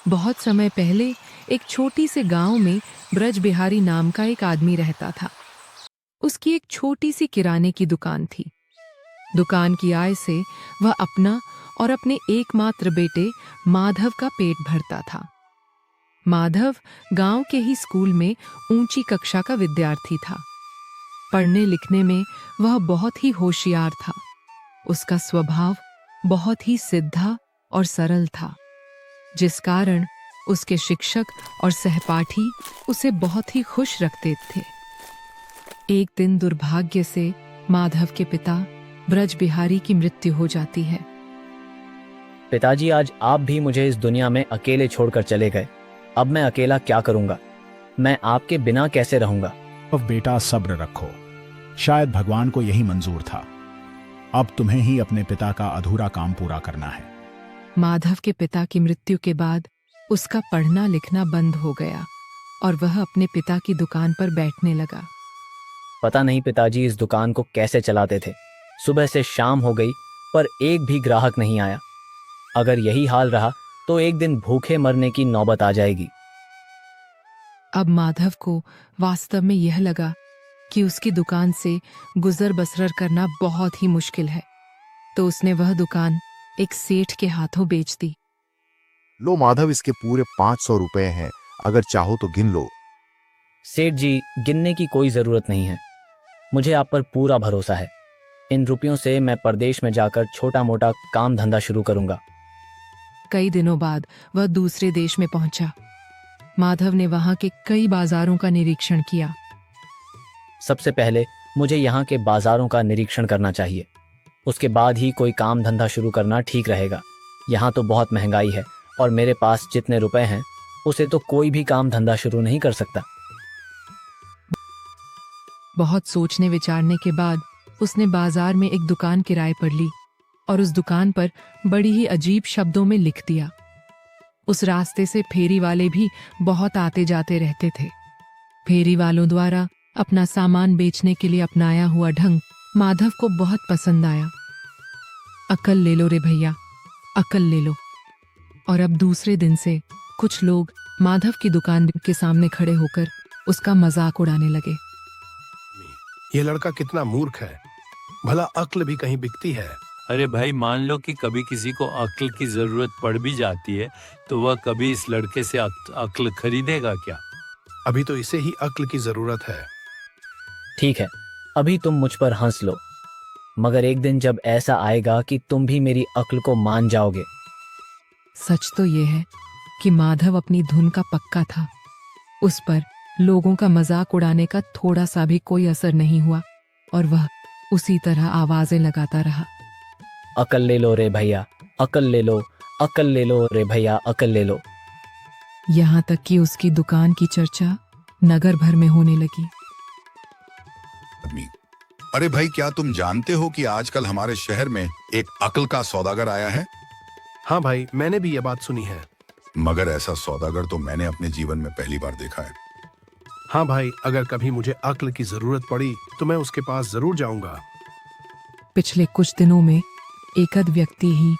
बहुत समय पहले एक छोटी से गांव में ब्रज बिहारी नाम का एक आदमी रहता था। उसकी एक छोटी सी किराने की दुकान थी। दुकान की आय से वह अपना और अपने एकमात्र बेटे माधव का पेट भरता था। माधव गांव के ही स्कूल में ऊंची कक्षा का विद्यार्थी था। पढ़ने लिखने में वह बहुत ही होशियार था। उसका स्वभाव बहुत ही सीधा और सरल था, जिस कारण उसके शिक्षक और सहपाठी उसे बहुत ही खुश रखते थे। एक दिन दुर्भाग्य से माधव के पिता ब्रज बिहारी की मृत्यु हो जाती है। पिताजी, आज आप भी मुझे इस दुनिया में अकेले छोड़कर चले गए। अब मैं अकेला क्या करूंगा? मैं आपके बिना कैसे रहूंगा? अब बेटा सब्र रखो, शायद भगवान को यही मंजूर था। अब तुम्हें ही अपने पिता का अधूरा काम पूरा करना है। माधव के पिता की मृत्यु के बाद उसका पढ़ना लिखना बंद हो गया और वह अपने पिता की दुकान पर बैठने लगा। पता नहीं पिताजी इस दुकान को कैसे चलाते थे। सुबह से शाम हो गई पर एक भी ग्राहक नहीं आया। अगर यही हाल रहा तो एक दिन भूखे मरने की नौबत आ जाएगी। अब माधव को वास्तव में यह लगा कि उसकी दुकान से गुजर बसर करना बहुत ही मुश्किल है, तो उसने वह दुकान एक सेठ के हाथों बेच दी। लो माधव, इसके पूरे 500 रुपए हैं, अगर चाहो तो गिन लो। सेठ जी, गिनने की कोई जरूरत नहीं है। मुझे आप पर पूरा भरोसा है। इन रुपयों से मैं परदेश में जाकर छोटा मोटा काम धंधा शुरू करूंगा। कई दिनों बाद वह दूसरे देश में पहुंचा। माधव ने वहां के कई बाजारों का निरीक्षण किया। सबसे पहले मुझे यहाँ के बाजारों का निरीक्षण करना चाहिए। उसके बाद ही कोई काम धंधा शुरू करना ठीक रहेगा। यहाँ तो बहुत महंगाई है और मेरे पास जितने रुपए हैं उसे तो कोई भी काम धंधा शुरू नहीं कर सकता। बहुत सोचने विचारने के बाद उसने बाजार में एक दुकान किराए पर ली और उस दुकान पर बड़ी ही अजीब शब्दों में लिख दिया। उस रास्ते से फेरी वाले भी बहुत आते जाते रहते थे। फेरी वालों द्वारा अपना सामान बेचने के लिए अपनाया हुआ ढंग माधव को बहुत पसंद आया। अकल ले लो रे भैया, अकल ले लो। और अब दूसरे दिन से कुछ लोग माधव की दुकान के सामने खड़े होकर उसका मजाक उड़ाने लगे। ये लड़का कितना मूर्ख है, भला अक्ल भी कहीं बिकती है। अरे भाई, मान लो कि कभी किसी को अक्ल की जरूरत पड़ भी जाती है तो वह कभी इस लड़के से अक्ल खरीदेगा क्या? अभी तो इसे ही अक्ल की जरूरत है। ठीक है, अभी तुम मुझ पर हंस लो, मगर एक दिन जब ऐसा आएगा कि तुम भी मेरी अक्ल को मान जाओगे। सच तो ये है कि माधव अपनी धुन का पक्का था। उस पर लोगों का मजाक उड़ाने का थोड़ा सा भी कोई असर नहीं हुआ और वह उसी तरह आवाजें लगाता रहा। अकल ले लो रे भैया, अकल ले लो, अकल ले लो रे भैया, अकल ले लो। यहाँ तक कि उसकी दुकान की चर्चा नगर भर में होने लगी। अरे भाई, क्या तुम जानते हो कि आजकल हमारे शहर में एक अक्ल का सौदागर आया है? हाँ भाई, मैंने भी ये बात सुनी है। मगर ऐसा सौदागर तो मैंने अपने जीवन में पहली बार देखा है। हाँ भाई, अगर कभी मुझे अक्ल की जरूरत पड़ी तो मैं उसके पास जरूर जाऊंगा। पिछले कुछ दिनों में एकद व्यक्ति ही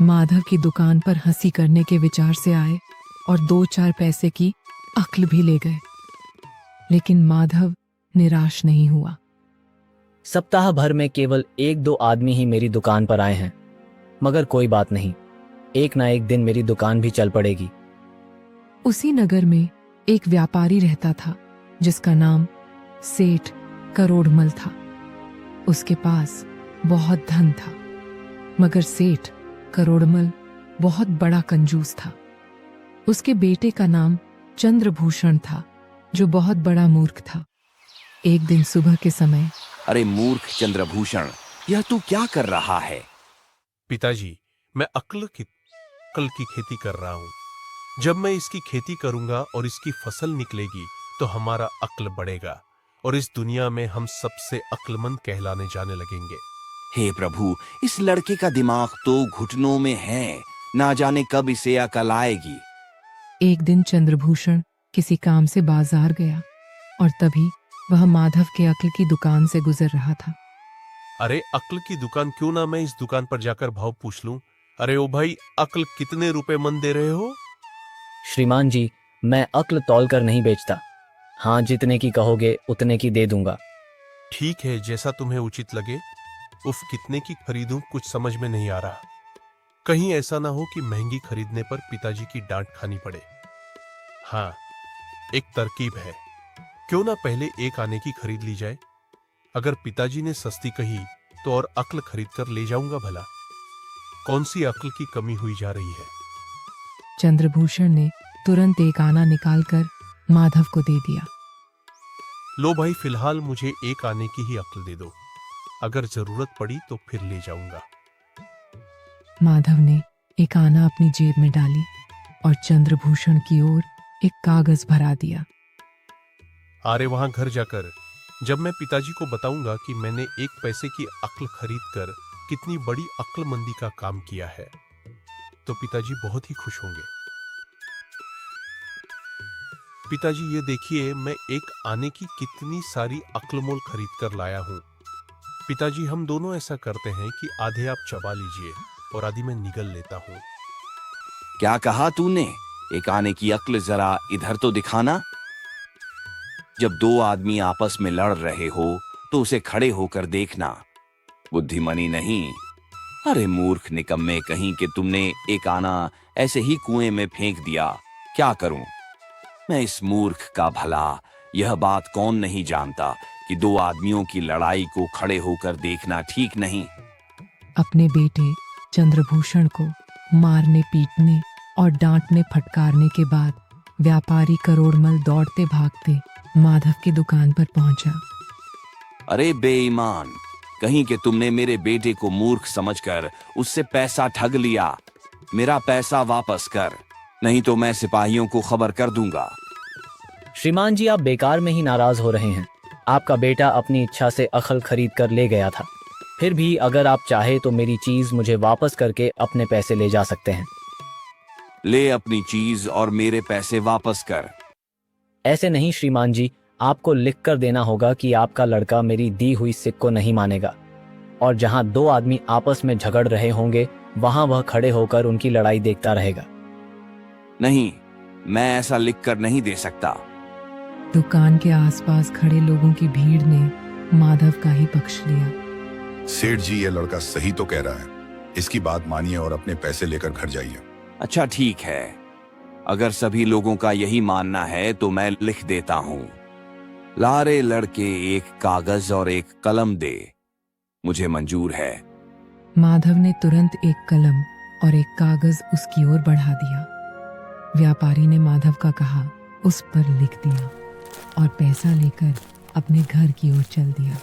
माधव की दुकान पर हंसी करने के विचार से आए और 2-4 पैसे की अक्ल भी ले गए, लेकिन माधव निराश नहीं हुआ। सप्ताह भर में केवल 1-2 आदमी ही मेरी दुकान पर आए हैं, मगर कोई बात नहीं, एक ना एक दिन मेरी दुकान भी चल पड़ेगी। उसी नगर में एक व्यापारी रहता था जिसका नाम सेठ करोड़मल था। उसके पास बहुत धन था, मगर सेठ करोड़मल बहुत बड़ा कंजूस था। उसके बेटे का नाम चंद्रभूषण था, जो बहुत बड़ा मूर्ख था। एक दिन सुबह के समय, अरे मूर्ख चंद्रभूषण, यह तू क्या कर रहा है? पिताजी, मैं अक्ल की खेती कर रहा हूँ। जब मैं इसकी खेती करूंगा और इसकी फसल निकलेगी तो हमारा अक्ल बढ़ेगा और इस दुनिया में हम सबसे अक्लमंद कहलाने जाने लगेंगे। हे प्रभु, इस लड़के का दिमाग तो घुटनों में है, ना जाने कब इसे अकल आएगी। एक दिन चंद्रभूषण किसी काम से बाजार गया और तभी वह माधव के अक्ल की दुकान से गुजर रहा था। अरे अक्ल की दुकान, क्यों ना मैं इस दुकान पर जाकर भाव पूछ लूं। अरे ओ भाई, अक्ल कितने रुपए मन दे रहे हो? श्रीमान जी, मैं अक्ल तौल कर नहीं बेचता। हाँ, जितने की कहोगे उतने की दे दूंगा। ठीक है, जैसा तुम्हें उचित लगे। उफ, कितने की खरीदूं कुछ समझ में नहीं आ रहा। कहीं ऐसा ना हो कि महंगी खरीदने पर पिताजी की डांट खानी पड़े। हाँ, एक तरकीब है। क्यों ना पहले एक आने की खरीद ली जाए। अगर पिताजी ने सस्ती कही तो और अक्ल खरीद कर ले जाऊंगा भला। कौन सी अक्ल की कमी हुई जा रही है। चंद्रभूषण ने तुरंत एक आना निकालकर माधव को दे दिया। लो भाई, फिलहाल मुझे एक आने की ही अक्ल दे दो। अगर जरूरत पड़ी तो फिर ले जाऊंगा। माधव ने एक आना अपनी जेब में डाली और चंद्रभूषण की ओर एक कागज भरा दिया। अरे वहां घर जाकर जब मैं पिताजी को बताऊंगा कि मैंने एक पैसे की अक्ल खरीद कर कितनी बड़ी अक्लमंदी का काम किया है, तो पिताजी बहुत ही खुश होंगे। पिताजी, ये देखिए, मैं एक आने की कितनी सारी अक्लमोल खरीद कर लाया हूं। पिताजी, हम दोनों ऐसा करते हैं कि आधे आप चबा लीजिए और आधी मैं निगल लेता हूं। क्या कहा तूने? एक आने की अक्ल जरा इधर तो दिखाना। जब दो आदमी आपस में लड़ रहे हो तो उसे खड़े होकर देखना, बुद्धिमानी नहीं। अरे मूर्ख निकम्मे कहीं के, तुमने एक आना ऐसे ही कुएं में फेंक दिया। क्या करूं मैं इस मूर्ख का भला। यह बात कौन नहीं जानता कि दो आदमियों की लड़ाई को खड़े होकर देखना ठीक नहीं। अपने बेटे चंद्रभूषण को मारने पीटने और डांटने फटकारने के बाद व्यापारी करोड़मल दौड़ते भागते माधव की दुकान पर पहुंचा। अरे बेईमान, कहीं के तुमने मेरे बेटे को मूर्ख समझकर उससे पैसा ठग लिया। मेरा पैसा वापस कर, नहीं तो मैं सिपाहियों को खबर कर दूंगा। श्रीमान जी, आप बेकार में ही नाराज हो रहे हैं। आपका बेटा अपनी इच्छा से अक्ल खरीद कर ले गया था। फिर भी अगर आप चाहे तो मेरी चीज मुझे वापस करके अपने पैसे ले जा सकते हैं। ले अपनी चीज और मेरे पैसे वापस कर। ऐसे नहीं श्रीमान जी, आपको लिख कर देना होगा कि आपका लड़का मेरी दी हुई सिक को नहीं मानेगा, और जहां दो आदमी आपस में झगड़ रहे होंगे वहां वह खड़े होकर उनकी लड़ाई देखता रहेगा। नहीं, मैं ऐसा लिख कर नहीं दे सकता। दुकान के आसपास खड़े लोगों की भीड़ ने माधव का ही पक्ष लिया। सेठ जी, ये लड़का सही तो कह रहा है। इसकी बात मानिए और अपने पैसे लेकर घर जाइए। अच्छा ठीक है, अगर सभी लोगों का यही मानना है तो मैं लिख देता हूं। लारे लड़के, एक कागज और एक कलम दे, मुझे मंजूर है। माधव ने तुरंत एक कलम और एक कागज उसकी ओर बढ़ा दिया। व्यापारी ने माधव का कहा उस पर लिख दिया और पैसा लेकर अपने घर की ओर चल दिया।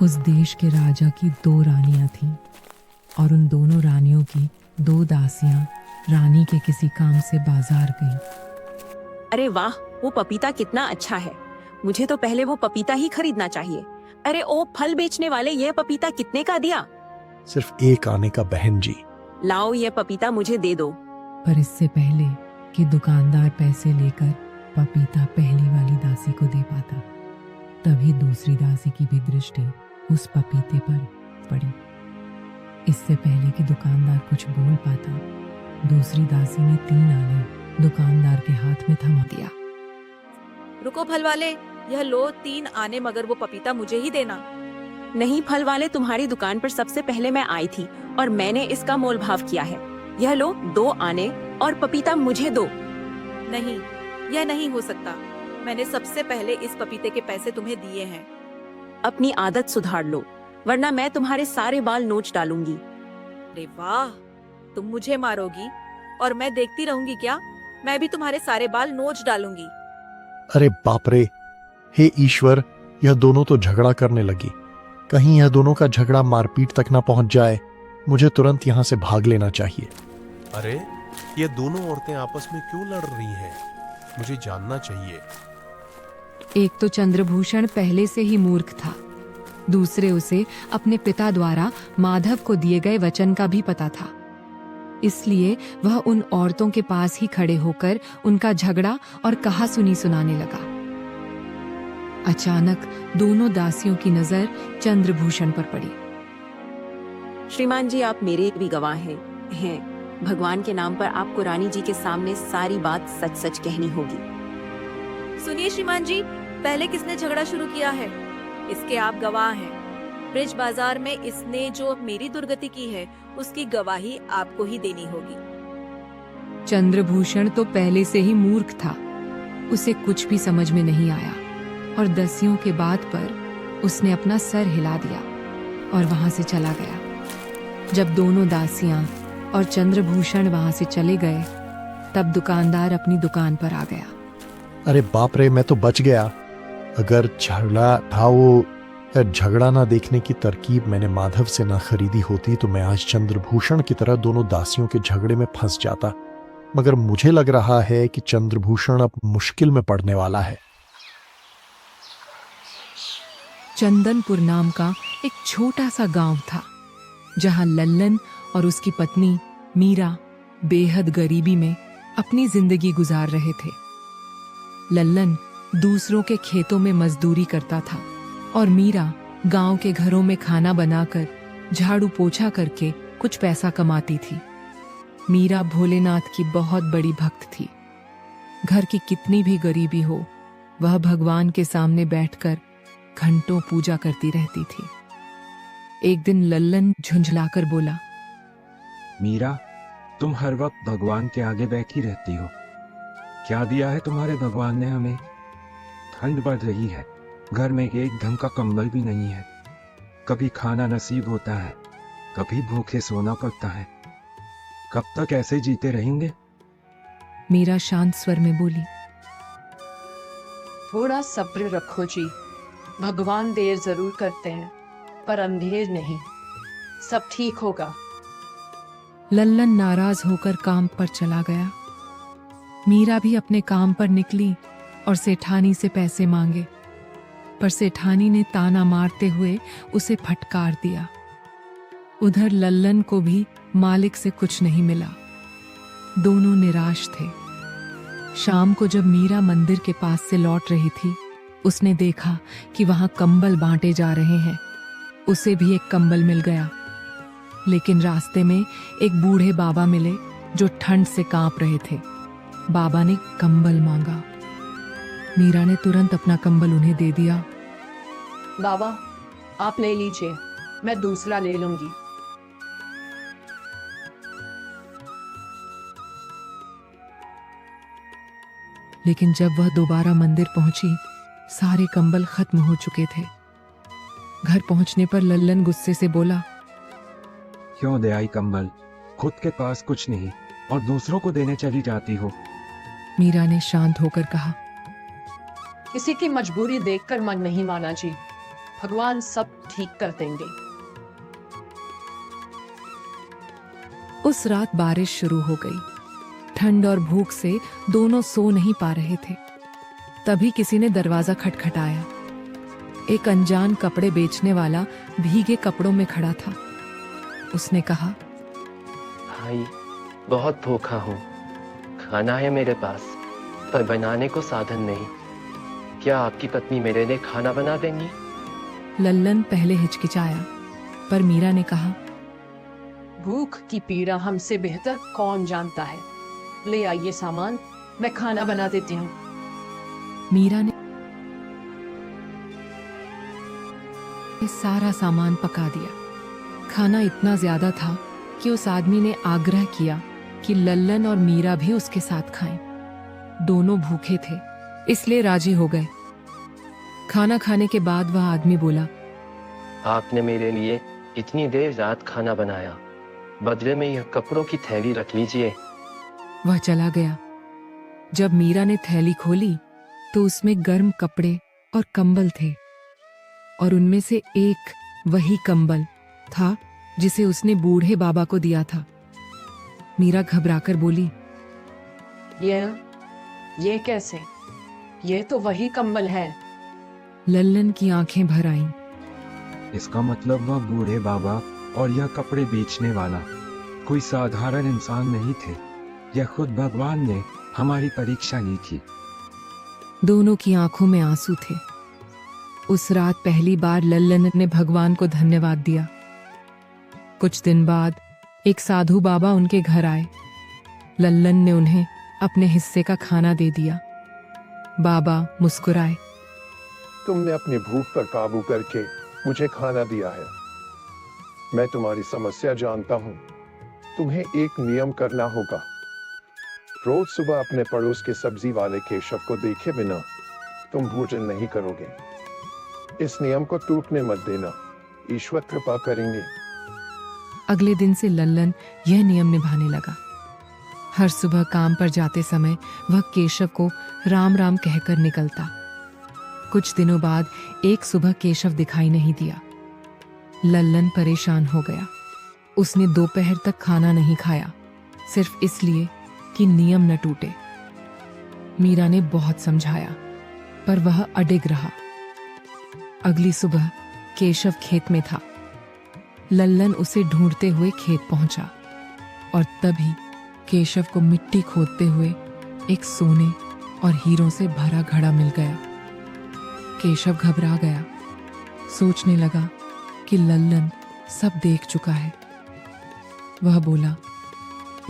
उस देश के राजा की दो रानियां थीं और उन दोनों रानियों की दो दासियां रानी के किसी काम से बाजार गईं। अरे वाह, वो पपीता कितना अच्छा है। मुझे तो पहले वो पपीता ही खरीदना चाहिए। अरे ओ फल बेचने वाले, ये पपीता कितने का दिया? सिर्फ एक आने का बहन जी। लाओ, ये पपीता मुझे दे दो। पर इससे पहले कि दुकानदार पैसे लेकर पपीता पहली वाली दासी को दे पाता, तभी दूसरी दासी की भी दृष्टि उस पपीते पर पड़ी। इससे पहले कि दुकानदार कुछ बोल पाता, दूसरी दासी ने 3 आने दुकानदार के हाथ में थमा दिया। रुको फल वाले, यह लो 3 आने, मगर वो पपीता मुझे ही देना। नहीं फल वाले, तुम्हारी दुकान पर सबसे पहले मैं आई थी और मैंने इसका मोल भाव किया है। यह लो 2 आने और पपीता मुझे दो। नहीं, यह नहीं हो सकता। मैंने सबसे पहले इस पपीते के पैसे तुम्हें दिए हैं। अपनी आदत सुधार लो, वरना मैं तुम्हारे सारे बाल नोच डालूंगी। अरे वाह, तुम मुझे मारोगी और मैं देखती रहूंगी क्या? मैं भी तुम्हारे सारे बाल नोच डालूंगी। अरे बाप रे, हे ईश्वर, यह दोनों तो झगड़ा करने लगी। कहीं यह दोनों का झगड़ा मारपीट तक ना पहुंच जाए। मुझे तुरंत यहाँ से भाग लेना चाहिए। अरे, ये दोनों औरतें आपस में क्यों लड़ रही हैं? मुझे जानना चाहिए। एक तो चंद्रभूषण पहले से ही मूर्ख था, दूसरे उसे अपने पिता द्वारा माधव को दिए गए वचन का भी पता था। इसलिए वह उन औरतों के पास ही खड़े होकर उनका झगड़ा और कहासुनी सुनाने लगा। अचानक दोनों दासियों की नजर चंद्रभूषण पर पड़ी। श्रीमान जी, आप मेरे भी गवाह हैं। भगवान के नाम पर आपको रानी जी के सामने सारी बात सच सच कहनी होगी। सुनिए श्रीमान जी, पहले किसने झगड़ा शुरू किया है इसके आप गवाह हैं। ब्रिज बाजार में इसने जो मेरी दुर्गति की है उसकी गवाही आपको ही देनी होगी। चंद्रभूषण तो पहले से ही मूर्ख था, उसे कुछ भी समझ में नहीं आया और दसियों के बात पर उसने अपना सर हिला दिया और वहां से चला गया। जब दोनों दासियां और चंद्रभूषण वहां से चले गए तब दुकानदार अपनी दुकान पर आ गया। अरे बाप रे, मैं तो बच गया। अगर झगड़ा था वो झगड़ा ना देखने की तरकीब मैंने माधव से ना खरीदी होती तो मैं आज चंद्रभूषण की तरह दोनों दासियों के झगड़े में फंस जाता। मगर मुझे लग रहा है कि चंद्रभूषण अब मुश्किल में पड़ने वाला है। चंदनपुर नाम का एक छोटा सा गांव था जहां लल्लन और उसकी पत्नी मीरा बेहद गरीबी में अपनी जिंदगी गुजार रहे थे। लल्लन दूसरों के खेतों में मजदूरी करता था और मीरा गांव के घरों में खाना बनाकर झाड़ू पोछा करके कुछ पैसा कमाती थी। मीरा भोलेनाथ की बहुत बड़ी भक्त थी। घर की कितनी भी गरीबी हो, वह भगवान के सामने बैठकर घंटों पूजा करती रहती थी। एक दिन लल्लन झुंझलाकर बोला, मीरा, तुम हर वक्त भगवान के आगे बैठी रहती हो। क्या दिया है तुम्हारे भगवान ने हमें? ठंड बढ़ रही है, घर में एक ढंग का कंबल भी नहीं है। कभी खाना नसीब होता है, कभी भूखे सोना पड़ता है। कब तक ऐसे जीते रहेंगे? मीरा शांत स्वर में बोली, थोड़ा सब्र रखो जी। भगवान देर जरूर करते हैं पर अंधेर नहीं। सब ठीक होगा। लल्लन नाराज होकर काम पर चला गया। मीरा भी अपने काम पर निकली और सेठानी से पैसे मांगे, पर सेठानी ने ताना मारते हुए उसे फटकार दिया। उधर लल्लन को भी मालिक से कुछ नहीं मिला। दोनों निराश थे। शाम को जब मीरा मंदिर के पास से लौट रही थी, उसने देखा कि वहां कंबल बांटे जा रहे हैं। उसे भी एक कंबल मिल गया, लेकिन रास्ते में एक बूढ़े बाबा मिले जो ठंड से कांप रहे थे। बाबा ने कंबल मांगा। मीरा ने तुरंत अपना कंबल उन्हें दे दिया। बाबा, आप ले लीजिए, मैं दूसरा ले लूंगी। लेकिन जब वह दोबारा मंदिर पहुंची, सारे कंबल खत्म हो चुके थे। घर पहुंचने पर लल्लन गुस्से से बोला, क्यों दे आई कंबल? खुद के पास कुछ नहीं और दूसरों को देने चली जाती हो। मीरा ने शांत होकर कहा, किसी की मजबूरी देखकर मन नहीं माना जी। भगवान सब ठीक कर देंगे। उस रात बारिश शुरू हो गई। ठंड और भूख से दोनों सो नहीं पा रहे थे। तभी किसी ने दरवाजा खटखटाया। एक अनजान कपड़े बेचने वाला भीगे कपड़ों में खड़ा था। उसने कहा, भाई, बहुत भूखा हूँ। खाना है मेरे पास, पर बनाने को साधन नहीं। क्या आपकी पत्नी मेरे लिए खाना बना देंगी? लल्लन पहले हिचकिचाया, पर मीरा ने कहा, भूख की पीड़ा हमसे बेहतर कौन जानता है। ले आइए सामान, मैं खाना बना देती हूँ। मीरा ने सारा सामान पका दिया। खाना इतना ज्यादा था कि उस आदमी ने आग्रह किया कि लल्लन और मीरा भी उसके साथ खाएं। दोनों भूखे थे, इसलिए राजी हो गए। खाना खाने के बाद वह आदमी बोला, आपने मेरे लिए इतनी देर रात खाना बनाया, बदले में यह कपड़ों की थैली रख लीजिए। वह चला गया। जब मीरा ने थैली खोली तो उसमें गर्म कपड़े और कंबल थे, और उनमें से एक वही कंबल था जिसे उसने बूढ़े बाबा को दिया था। मीरा घबराकर बोली, ये कैसे? ये तो वही कंबल है। लल्लन की आंखें भर आईं। इसका मतलब वह बूढ़े बाबा और यह कपड़े बेचने वाला कोई साधारण इंसान नहीं थे। यह खुद भगवान ने हमारी परीक्षा ली थी। दोनों की आंखों में आंसू थे। उस रात पहली बार लल्लन ने भगवान को धन्यवाद दिया। कुछ दिन बाद एक साधु बाबा उनके घर आए। लल्लन ने उन्हें अपने हिस्से का खाना दे दिया। बाबा मुस्कुराए। तुमने अपनी भूख पर काबू करके मुझे खाना दिया है। मैं तुम्हारी समस्या जानता हूँ। तुम्हें एक नियम करना होगा। रोज सुबह अपने पड़ोस के सब्जी वाले केशव को देखे बिना तुम भोजन नहीं करोगे। इस नियम को टूटने मत देना। ईश्वर कृपा करेंगे। अगले दिन से लल्लन यह नियम निभाने लगा। हर सुबह काम पर जाते समय वह केशव को राम राम कहकर निकलता। कुछ दिनों बाद एक सुबह केशव दिखाई नहीं दिया। लल्लन परेशान हो गया। उसने दोपहर तक खाना नहीं खाया, सिर्फ इसलिए कि नियम न टूटे। मीरा ने बहुत समझाया, पर वह अडिग रहा। अगली सुबह केशव खेत में था। लल्लन उसे ढूंढते हुए खेत पहुंचा और तभी केशव को मिट्टी खोदते हुए एक सोने और हीरों से भरा घड़ा मिल गया। केशव घबरा गया। सोचने लगा कि लल्लन सब देख चुका है। वह बोला,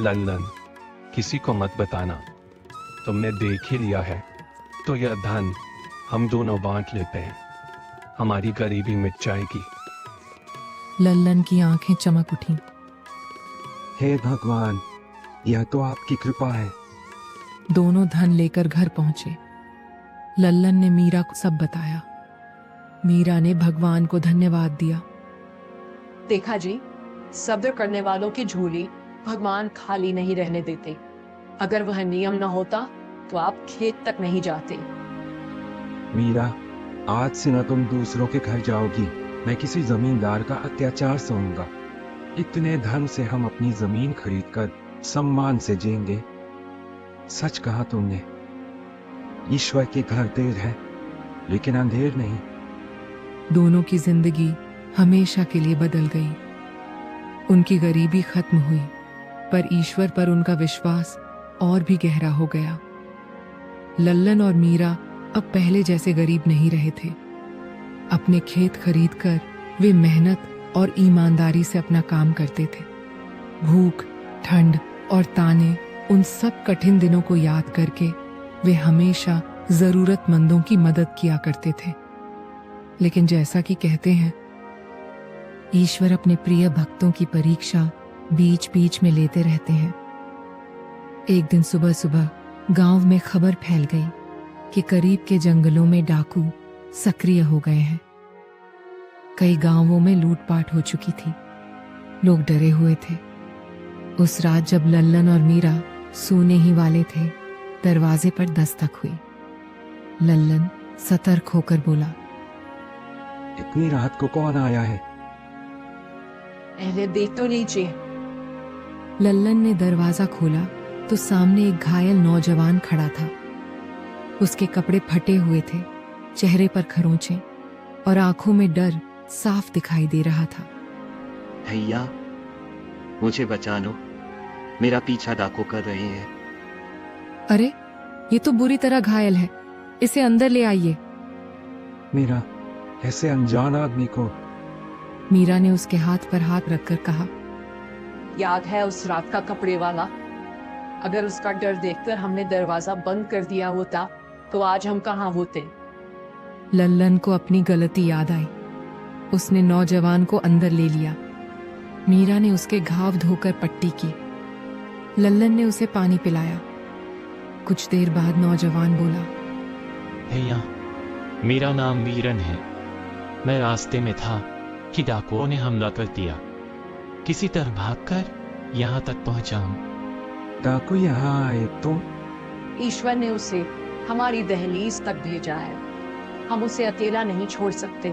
लल्लन, किसी को मत बताना। तुमने देख ही लिया है तो यह धन हम दोनों बांट लेते हैं। हमारी गरीबी मिट जाएगी। लल्लन की आंखें चमक उठी। हे भगवान, यह तो आपकी कृपा है। दोनों धन लेकर घर पहुंचे। लल्लन ने मीरा को सब बताया। मीरा ने भगवान को धन्यवाद दिया। देखा जी, सब्र करने वालों की झोली भगवान खाली नहीं रहने देते। अगर वह नियम न होता तो आप खेत तक नहीं जाते। मीरा, आज से न तुम दूसरों के घर जाओगी। मैं किसी जमींदार का अत्याचार सहूंगा। इतने धन से हम अपनी जमीन खरीदकर सम्मान से जिएंगे। सच कहा तुमने। ईश्वर के घर देर है लेकिन अंधेर नहीं। दोनों की जिंदगी हमेशा के लिए बदल गई। उनकी गरीबी खत्म हुई, पर ईश्वर पर उनका विश्वास और भी गहरा हो गया। लल्लन और मीरा अब पहले जैसे गरीब नहीं रहे थे। अपने खेत खरीदकर वे मेहनत और ईमानदारी से अपना काम करते थे। भूख, ठंड और ताने, उन सब कठिन दिनों को याद करके वे हमेशा जरूरतमंदों की मदद किया करते थे। लेकिन जैसा कि कहते हैं, ईश्वर अपने प्रिय भक्तों की परीक्षा बीच बीच में लेते रहते हैं। एक दिन सुबह सुबह गांव में खबर फैल गई कि करीब के जंगलों में डाकू सक्रिय हो गए हैं। कई गांवों में लूटपाट हो चुकी थी। लोग डरे हुए थे। उस रात जब लल्लन और मीरा सोने ही वाले थे, दरवाजे पर दस्तक हुई। लल्लन सतर्क होकर बोला, इतनी रात को कौन आया है? पहले देख तो लीजिए। लल्लन ने दरवाजा खोला तो सामने एक घायल नौजवान खड़ा था। उसके कपड़े फटे हुए थे, चेहरे पर खरोंचे और आंखों में डर साफ दिखाई दे रहा था। भैया, मुझे बचा लो। मेरा पीछा डाकू कर रहे हैं। अरे, ये तो बुरी तरह घायल है। इसे अंदर ले आइए। मीरा, ऐसे अनजान आदमी को? मीरा ने उसके हाथ पर हाथ रखकर कहा, याद है उस रात का कपड़े वाला? अगर उसका डर देखकर हमने दरवाजा बंद कर दिया होता तो आज हम कहाँ होते। लल्लन को अपनी गलती याद आई। उसने नौजवान को अंदर ले लिया। मीरा ने उसके घाव धोकर पट्टी की। लल्लन ने उसे पानी पिलाया। कुछ देर बाद नौजवान बोला, भैया, मेरा नाम वीरन है। मैं रास्ते में था कि डाकुओं ने हमला कर दिया। किसी तरह भागकर यहाँ तक पहुंचा हूँ। डाकू यहाँ आए तो? ईश्वर ने उसे हमारी दहलीज तक भेजा है। हम उसे अकेला नहीं छोड़ सकते।